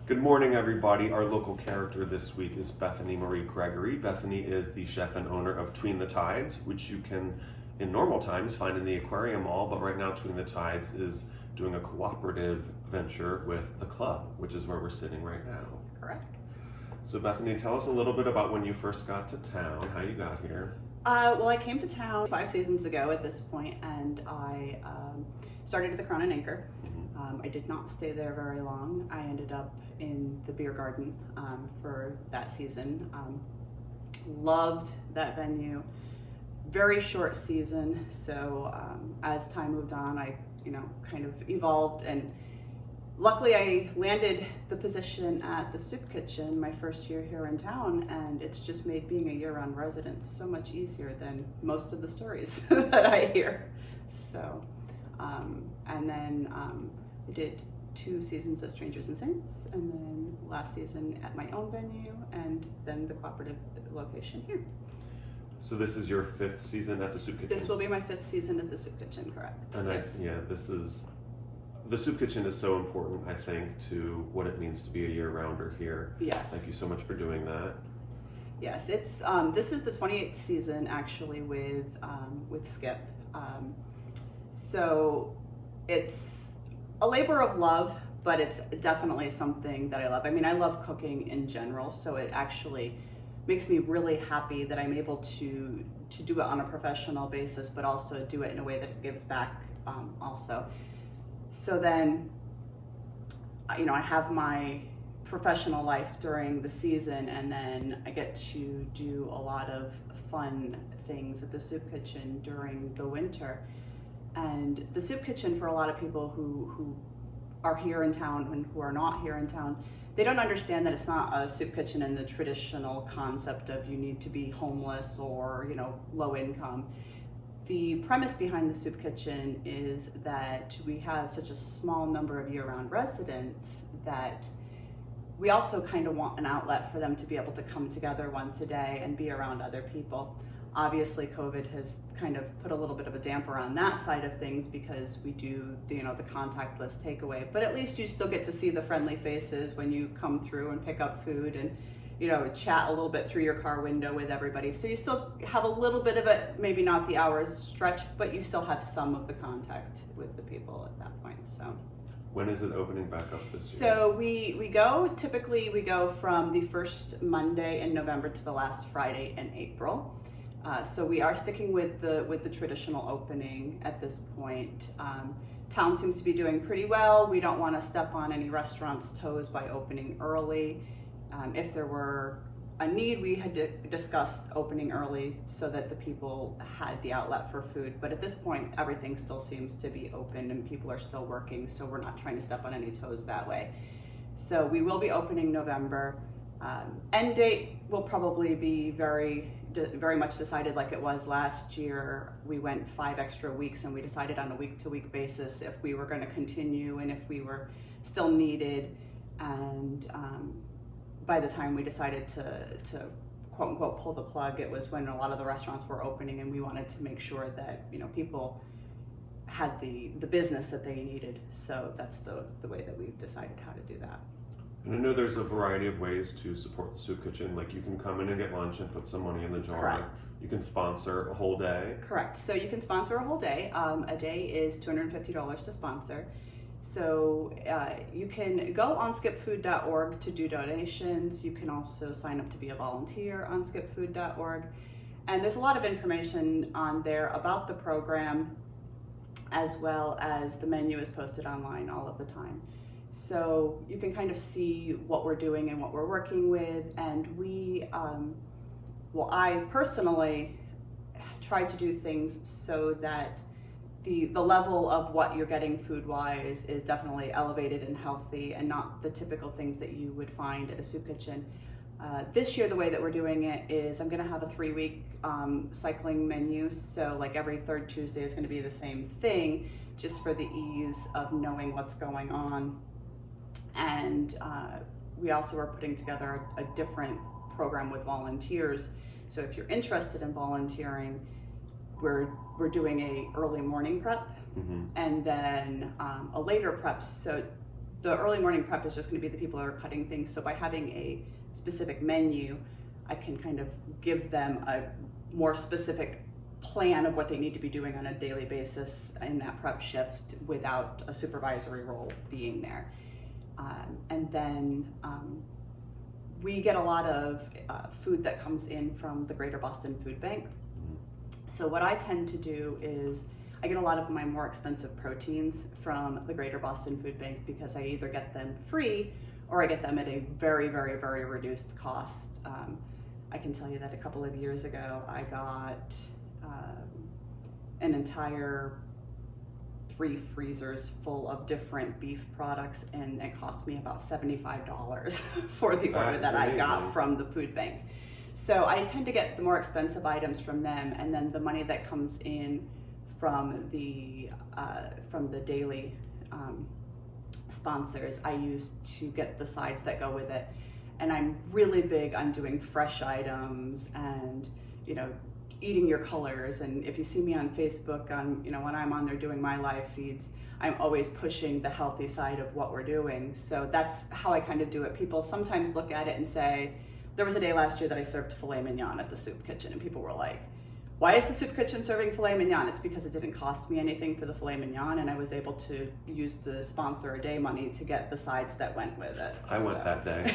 Good morning, everybody. Our local character this week is Bethany Marie Gregory. Bethany is the chef and owner of Tween the Tides, which you can, in normal times, find in the aquarium mall, but right now Tween the Tides is doing a cooperative venture with the club, which is where we're sitting right now. Correct. So Bethany, tell us a little bit about when you first got to town, how you got here. Well, I came to town 5 seasons ago at this point, and I started at the Crown and Anchor. I did not stay there very long. I ended up in the beer garden for that season. Loved that venue. Very short season, so as time moved on, I kind of evolved, and luckily I landed the position at the soup kitchen my first year here in town, and it's just made being a year-round resident so much easier than most of the stories that I hear. So, and then I did 2 seasons at Strangers and Saints, and then last season at my own venue, and then the cooperative location here. So this is your 5th season at the soup kitchen? This will be my 5th season at the soup kitchen, correct? And yes. The soup kitchen is so important, I think, to what it means to be a year-rounder here. Yes. Thank you so much for doing that. Yes, it's this is the 28th season actually with Skip. So it's a labor of love, but it's definitely something that I love. I mean, I love cooking in general, so it actually makes me really happy that I'm able to do it on a professional basis, but also do it in a way that gives back also. So then, I have my professional life during the season, and then I get to do a lot of fun things at the soup kitchen during the winter. And the soup kitchen, for a lot of people who are here in town and who are not here in town, they don't understand that it's not a soup kitchen in the traditional concept of you need to be homeless or low income. The premise behind the soup kitchen is that we have such a small number of year-round residents that we also kind of want an outlet for them to be able to come together once a day and be around other people. Obviously, COVID has kind of put a little bit of a damper on that side of things because we do the contactless takeaway, but at least you still get to see the friendly faces when you come through and pick up food and chat a little bit through your car window with everybody. So you still have a little bit of it, maybe not the hours stretch, but you still have some of the contact with the people at that point. So when is it opening back up this year? So typically we go from the first Monday in November to the last Friday in April. So we are sticking with the traditional opening at this point. Town seems to be doing pretty well. We don't want to step on any restaurants' toes by opening early. If there were a need, we had discussed opening early so that the people had the outlet for food. But at this point, everything still seems to be open and people are still working, so we're not trying to step on any toes that way. So we will be opening November. End date will probably be very much decided like it was last year. We went 5 extra weeks, and we decided on a week-to-week basis if we were going to continue and if we were still needed. And by the time we decided to quote unquote pull the plug, it was when a lot of the restaurants were opening, and we wanted to make sure that people had the business that they needed. So that's the way that we've decided how to do that. And I know there's a variety of ways to support the soup kitchen. Like you can come in and get lunch and put some money in the jar. Correct. You can sponsor a whole day. Correct. So you can sponsor a whole day. A day is $250 to sponsor. So you can go on skipfood.org to do donations. You can also sign up to be a volunteer on skipfood.org. And there's a lot of information on there about the program, as well as the menu is posted online all of the time. So you can kind of see what we're doing and what we're working with. And I personally try to do things so that the level of what you're getting food-wise is definitely elevated and healthy, and not the typical things that you would find at a soup kitchen. This year, the way that we're doing it is I'm going to have a 3-week cycling menu. So like every 3rd Tuesday is going to be the same thing, just for the ease of knowing what's going on. And we also are putting together a different program with volunteers. So if you're interested in volunteering, we're doing a early morning prep, and then a later prep. So the early morning prep is just going to be the people that are cutting things. So by having a specific menu, I can kind of give them a more specific plan of what they need to be doing on a daily basis in that prep shift without a supervisory role being there. And then we get a lot of food that comes in from the Greater Boston Food Bank. So what I tend to do is I get a lot of my more expensive proteins from the Greater Boston Food Bank because I either get them free or I get them at a very, very, very reduced cost. I can tell you that a couple of years ago I got an entire 3 freezers full of different beef products, and it cost me about $75 for the order that I got from the food bank. So I tend to get the more expensive items from them, and then the money that comes in from the daily sponsors I use to get the sides that go with it. And I'm really big on doing fresh items and, you know, eating your colors. And if you see me on Facebook, when I'm on there doing my live feeds, I'm always pushing the healthy side of what we're doing. So that's how I kind of do it. People sometimes look at it and say, there was a day last year that I served filet mignon at the soup kitchen, and people were like, why is the soup kitchen serving filet mignon? It's because it didn't cost me anything for the filet mignon, and I was able to use the sponsor a day money to get the sides that went with it. I went that day.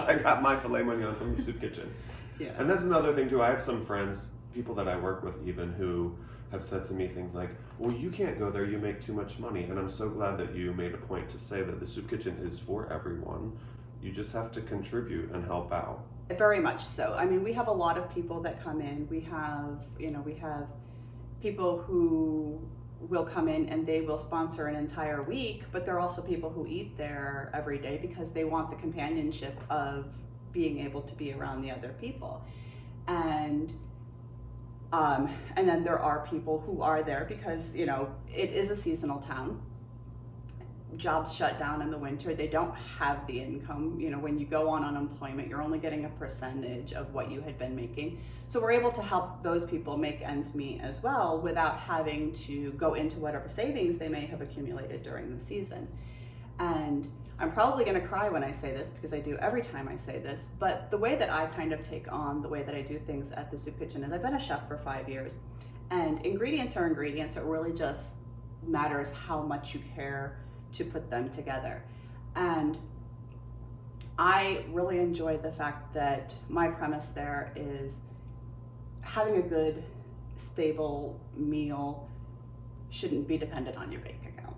I got my filet mignon from the soup kitchen. Yes. And that's another thing too. I have some friends, people that I work with even, who have said to me things like, well, you can't go there, you make too much money. And I'm so glad that you made a point to say that the soup kitchen is for everyone. You just have to contribute and help out. Very much so. I mean, we have a lot of people that come in. We have people who will come in and they will sponsor an entire week, but there are also people who eat there every day because they want the companionship of being able to be around the other people. And then there are people who are there because, it is a seasonal town. Jobs shut down in the winter. They don't have the income. When you go on unemployment, you're only getting a percentage of what you had been making. So we're able to help those people make ends meet as well without having to go into whatever savings they may have accumulated during the season. And I'm probably going to cry when I say this because I do every time I say this, but the way that I kind of take on the way that I do things at the soup kitchen is I've been a chef for 5 years, and ingredients are ingredients. It really just matters how much you care to put them together. And I really enjoy the fact that my premise there is having a good, stable meal shouldn't be dependent on your bank account.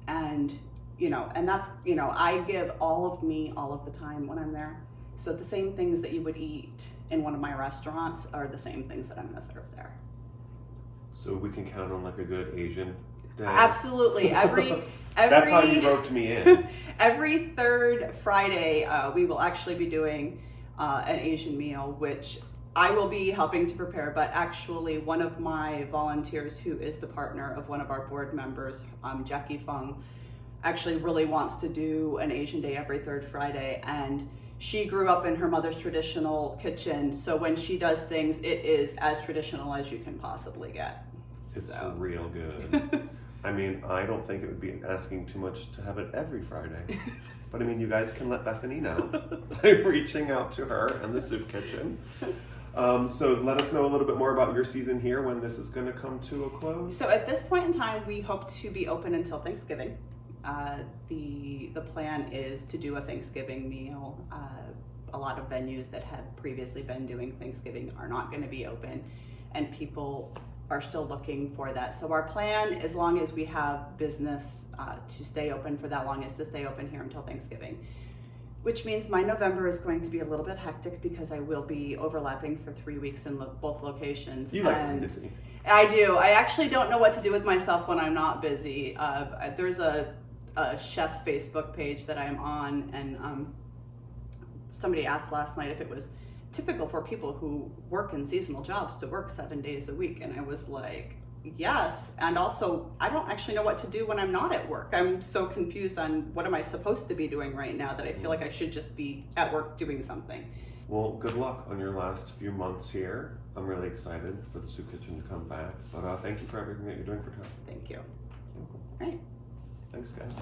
And that's, I give all of me all of the time when I'm there. So the same things that you would eat in one of my restaurants are the same things that I'm gonna serve there. So we can count on like a good Asian day. Absolutely. Every That's how you roped me in. Every third Friday, we will actually be doing an Asian meal, which I will be helping to prepare, but actually one of my volunteers who is the partner of one of our board members, Jackie Fung, actually really wants to do an Asian day every third Friday, and she grew up in her mother's traditional kitchen, so when she does things, it is as traditional as you can possibly get. It's real good. I mean, I don't think it would be asking too much to have it every Friday. But I mean, you guys can let Bethany know by reaching out to her and the soup kitchen. So let us know a little bit more about your season here, when this is going to come to a close. So at this point in time, we hope to be open until Thanksgiving. The plan is to do a Thanksgiving meal. A lot of venues that have previously been doing Thanksgiving are not going to be open, and people are still looking for that. So our plan, as long as we have business to stay open for that long, is to stay open here until Thanksgiving, which means my November is going to be a little bit hectic because I will be overlapping for 3 weeks in both locations. You like being busy. I do. I actually don't know what to do with myself when I'm not busy. There's a chef Facebook page that I'm on, and somebody asked last night if it was typical for people who work in seasonal jobs to work 7 days a week, and I was like, yes. And also, I don't actually know what to do when I'm not at work. I'm so confused on what am I supposed to be doing right now that I feel like I should just be at work doing something. Well, good luck on your last few months here. I'm really excited for the soup kitchen to come back, but thank you for everything that you're doing for Tom. Thank you. All right. Thanks, guys.